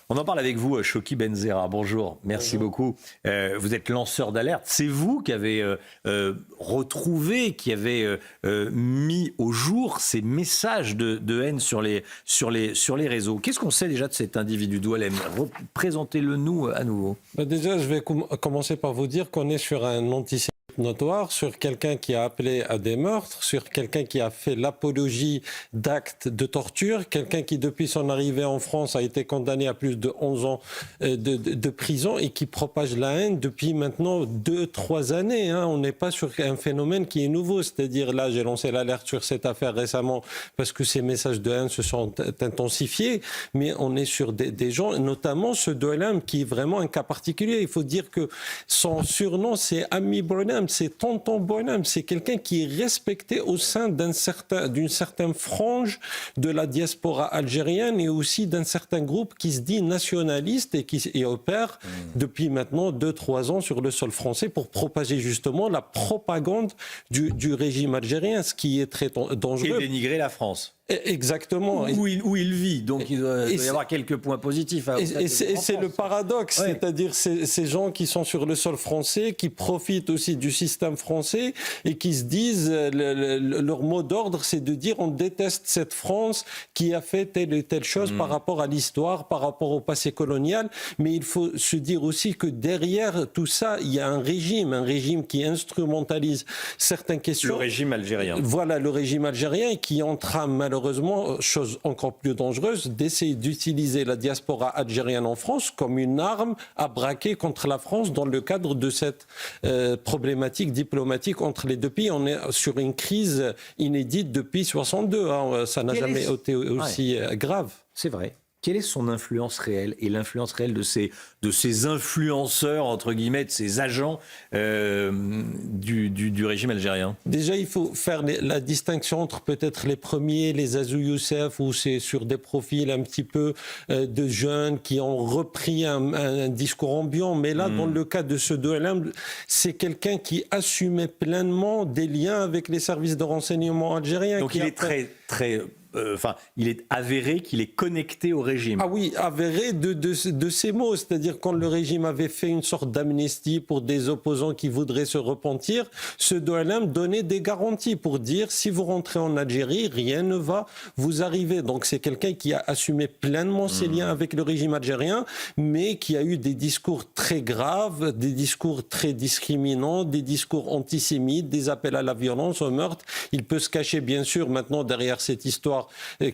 On en parle avec vous, Choki Benzerra. Bonjour, merci beaucoup. Vous êtes lanceur d'alerte. C'est vous qui avez retrouvé, qui avez mis au jour ces messages de haine sur les réseaux. Qu'est-ce qu'on sait déjà de cet individu Doualem? Présentez-le nous à nouveau. Déjà, je vais commencer par vous dire qu'on est sur un antisémitisme notoire, sur quelqu'un qui a appelé à des meurtres, sur quelqu'un qui a fait l'apologie d'actes de torture, quelqu'un qui, depuis son arrivée en France, a été condamné à plus de 11 ans de prison et qui propage la haine depuis maintenant 2-3 années. On n'est pas sur un phénomène qui est nouveau. C'est-à-dire, là, j'ai lancé l'alerte sur cette affaire récemment parce que ces messages de haine se sont intensifiés, mais on est sur des gens, notamment ce Doualem, qui est vraiment un cas particulier. Il faut dire que son surnom, c'est Ami Bonhomme, c'est Tonton Bonhomme. C'est quelqu'un qui est respecté au sein d'une certaine frange de la diaspora algérienne et aussi d'un certain groupe qui se dit nationaliste et qui opère depuis maintenant 2-3 ans sur le sol français pour propager justement la propagande du régime algérien, ce qui est très dangereux. Et dénigrer la France. Exactement. Où il vit, donc il doit y avoir quelques points positifs. Et c'est le paradoxe, ouais. C'est-à-dire ces gens qui sont sur le sol français, qui profitent aussi du système français et qui se disent, leur mot d'ordre, c'est de dire on déteste cette France qui a fait telle et telle chose par rapport à l'histoire, par rapport au passé colonial. Mais il faut se dire aussi que derrière tout ça, il y a un régime qui instrumentalise certaines questions. Le régime algérien. Voilà, le régime algérien qui entrame malheureusement, chose encore plus dangereuse, d'essayer d'utiliser la diaspora algérienne en France comme une arme à braquer contre la France dans le cadre de cette problématique diplomatique entre les deux pays. On est sur une crise inédite depuis 62. Ça n'a jamais été aussi grave. C'est vrai. Quelle est son influence réelle et l'influence réelle de ces influenceurs, entre guillemets, de ces agents du régime algérien? Déjà, il faut faire la distinction entre peut-être les premiers, les Azou Youssef, où c'est sur des profils un petit peu de jeunes qui ont repris un discours ambiant. Mais là, dans le cas de ce Doualem, c'est quelqu'un qui assumait pleinement des liens avec les services de renseignement algériens. Donc il est très il est avéré qu'il est connecté au régime. Ah oui, avéré de ces mots. C'est-à-dire quand le régime avait fait une sorte d'amnistie pour des opposants qui voudraient se repentir, ce Doualem donnait des garanties pour dire si vous rentrez en Algérie, rien ne va vous arriver. Donc c'est quelqu'un qui a assumé pleinement ses liens avec le régime algérien, mais qui a eu des discours très graves, des discours très discriminants, des discours antisémites, des appels à la violence, au meurtre. Il peut se cacher bien sûr maintenant derrière cette histoire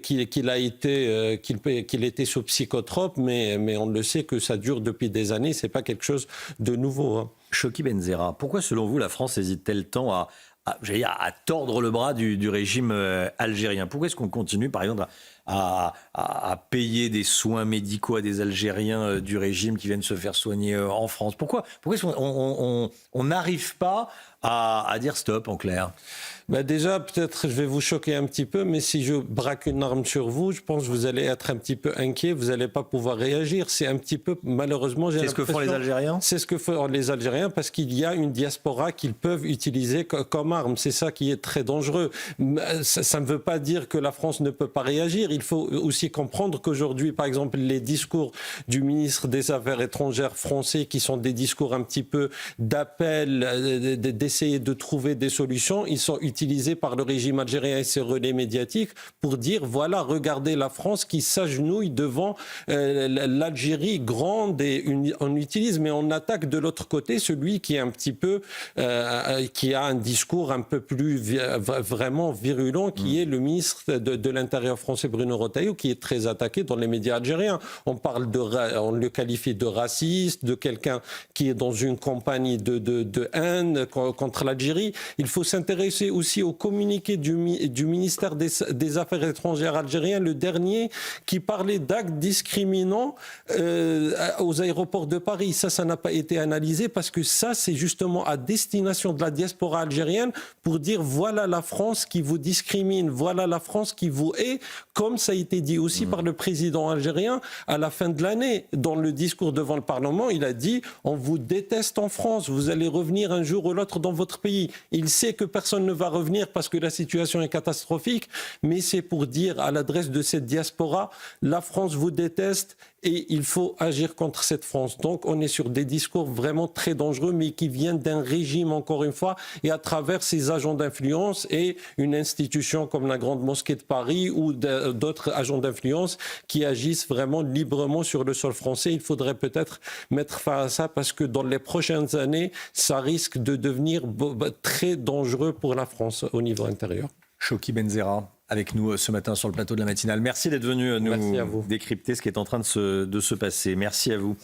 qu'il était sous psychotrope, mais on le sait que ça dure depuis des années, c'est pas quelque chose de nouveau. Choki Benzerra, pourquoi selon vous la France hésite-t-elle tant à tordre le bras du régime algérien? Pourquoi est-ce qu'on continue par exemple à payer des soins médicaux à des Algériens du régime qui viennent se faire soigner en France? Pourquoi est-ce qu'on n'arrive pas à dire stop, en clair? Déjà, peut-être je vais vous choquer un petit peu, mais si je braque une arme sur vous, je pense que vous allez être un petit peu inquiet, vous n'allez pas pouvoir réagir. C'est un petit peu, malheureusement, c'est ce que font les Algériens? C'est ce que font les Algériens parce qu'il y a une diaspora qu'ils peuvent utiliser comme arme. C'est ça qui est très dangereux. Ça ne veut pas dire que la France ne peut pas réagir. Il faut aussi comprendre qu'aujourd'hui, par exemple, les discours du ministre des Affaires étrangères français, qui sont des discours un petit peu d'appel, d'essayer de trouver des solutions, ils sont utilisés par le régime algérien et ses relais médiatiques pour dire voilà, regardez la France qui s'agenouille devant l'Algérie grande et on utilise, mais on attaque de l'autre côté celui qui est un petit peu qui a un discours un peu plus vraiment virulent, qui est le ministre de l'Intérieur français Bruno Retailleau, qui est très attaqué dans les médias algériens. On le qualifie de raciste, de quelqu'un qui est dans une campagne de haine contre l'Algérie. Il faut s'intéresser aussi au communiqué du ministère des Affaires étrangères algérien, le dernier, qui parlait d'actes discriminants aux aéroports de Paris. Ça n'a pas été analysé parce que ça, c'est justement à destination de la diaspora algérienne pour dire voilà la France qui vous discrimine, voilà la France qui vous hait, comme ça a été dit aussi par le président algérien à la fin de l'année. Dans le discours devant le Parlement, il a dit on vous déteste en France, vous allez revenir un jour ou l'autre dans votre pays. Il sait que personne ne va revenir parce que la situation est catastrophique, mais c'est pour dire à l'adresse de cette diaspora, la France vous déteste et il faut agir contre cette France. Donc on est sur des discours vraiment très dangereux, mais qui viennent d'un régime, encore une fois, et à travers ces agents d'influence et une institution comme la Grande Mosquée de Paris ou d'autres agents d'influence qui agissent vraiment librement sur le sol français. Il faudrait peut-être mettre fin à ça parce que dans les prochaines années, ça risque de devenir très dangereux pour la France au niveau intérieur. Chokhi Benzerra, avec nous ce matin sur le plateau de la matinale. Merci d'être venu nous décrypter ce qui est en train de se passer. Merci à vous.